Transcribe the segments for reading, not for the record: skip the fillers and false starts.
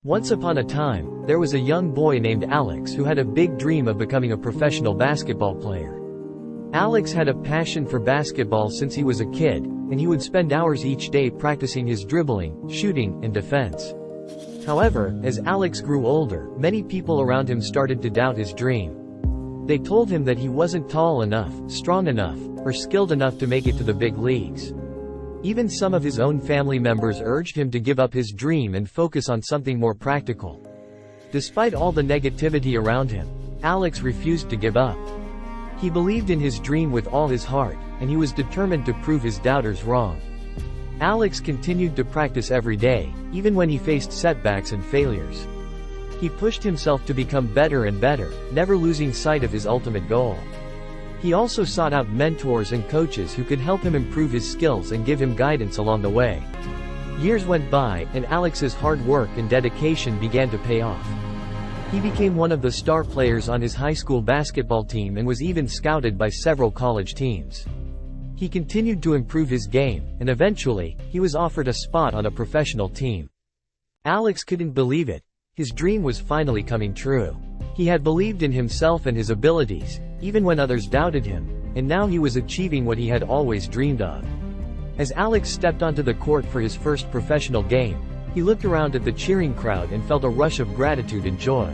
Once upon a time, there was a young boy named Alex who had a big dream of becoming a professional basketball player. Alex had a passion for basketball since he was a kid, and he would spend hours each day practicing his dribbling, shooting, and defense. However, as Alex grew older, many people around him started to doubt his dream. They told him that he wasn't tall enough, strong enough, or skilled enough to make it to the big leagues. Even some of his own family members urged him to give up his dream and focus on something more practical. Despite all the negativity around him, Alex refused to give up. He believed in his dream with all his heart, and he was determined to prove his doubters wrong. Alex continued to practice every day, even when he faced setbacks and failures. He pushed himself to become better and better, never losing sight of his ultimate goal. He also sought out mentors and coaches who could help him improve his skills and give him guidance along the way. Years went by, and Alex's hard work and dedication began to pay off. He became one of the star players on his high school basketball team and was even scouted by several college teams. He continued to improve his game, and eventually, he was offered a spot on a professional team. Alex couldn't believe it. His dream was finally coming true. He had believed in himself and his abilities, even when others doubted him, and now he was achieving what he had always dreamed of. As Alex stepped onto the court for his first professional game, he looked around at the cheering crowd and felt a rush of gratitude and joy.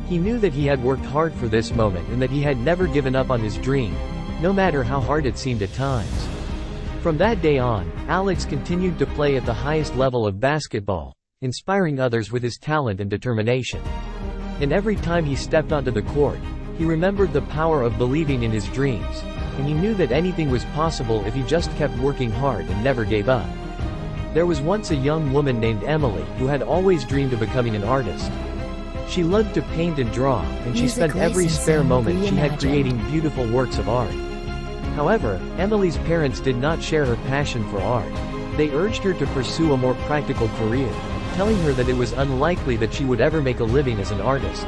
He knew that he had worked hard for this moment and that he had never given up on his dream, no matter how hard it seemed at times. From that day on, Alex continued to play at the highest level of basketball, inspiring others with his talent and determination. And every time he stepped onto the court, he remembered the power of believing in his dreams, and he knew that anything was possible if he just kept working hard and never gave up. There was once a young woman named Emily who had always dreamed of becoming an artist. She loved to paint and draw, and she spent every spare moment she had creating beautiful works of art. However, Emily's parents did not share her passion for art. They urged her to pursue a more practical career, telling her that it was unlikely that she would ever make a living as an artist.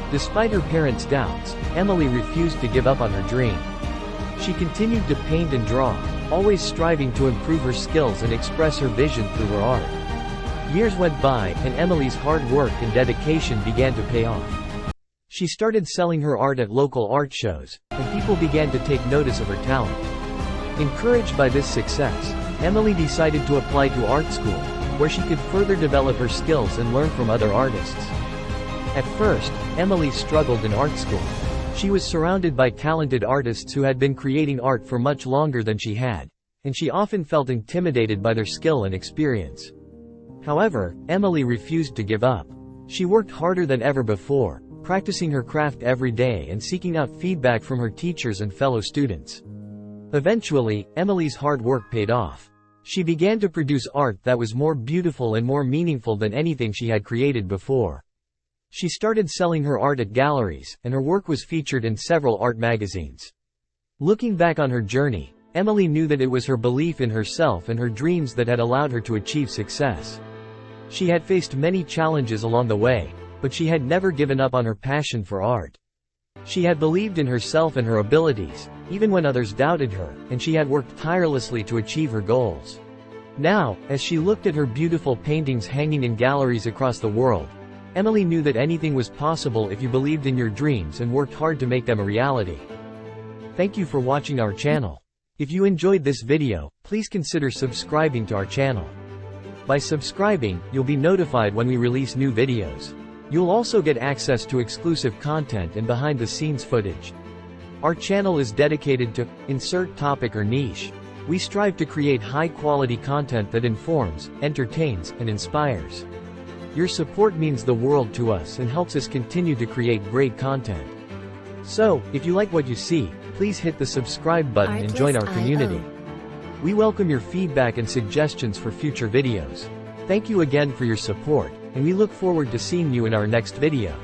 Despite her parents' doubts, Emily refused to give up on her dream. She continued to paint and draw, always striving to improve her skills and express her vision through her art. Years went by, and Emily's hard work and dedication began to pay off. She started selling her art at local art shows, and people began to take notice of her talent. Encouraged by this success, Emily decided to apply to art school, where she could further develop her skills and learn from other artists. At first, Emily struggled in art school. She was surrounded by talented artists who had been creating art for much longer than she had, and she often felt intimidated by their skill and experience. However, Emily refused to give up. She worked harder than ever before, practicing her craft every day and seeking out feedback from her teachers and fellow students. Eventually, Emily's hard work paid off. She began to produce art that was more beautiful and more meaningful than anything she had created before. She started selling her art at galleries, and her work was featured in several art magazines. Looking back on her journey, Emily knew that it was her belief in herself and her dreams that had allowed her to achieve success. She had faced many challenges along the way, but she had never given up on her passion for art. She had believed in herself and her abilities, even when others doubted her, and she had worked tirelessly to achieve her goals. Now, as she looked at her beautiful paintings hanging in galleries across the world, Emily knew that anything was possible if you believed in your dreams and worked hard to make them a reality. Thank you for watching our channel. If you enjoyed this video, please consider subscribing to our channel. By subscribing, you'll be notified when we release new videos. You'll also get access to exclusive content and behind-the-scenes footage. Our channel is dedicated to insert topic or niche. We strive to create high-quality content that informs, entertains, and inspires. Your support means the world to us and helps us continue to create great content. So, if you like what you see, please hit the subscribe button and join our community. We welcome your feedback and suggestions for future videos. Thank you again for your support, and we look forward to seeing you in our next video.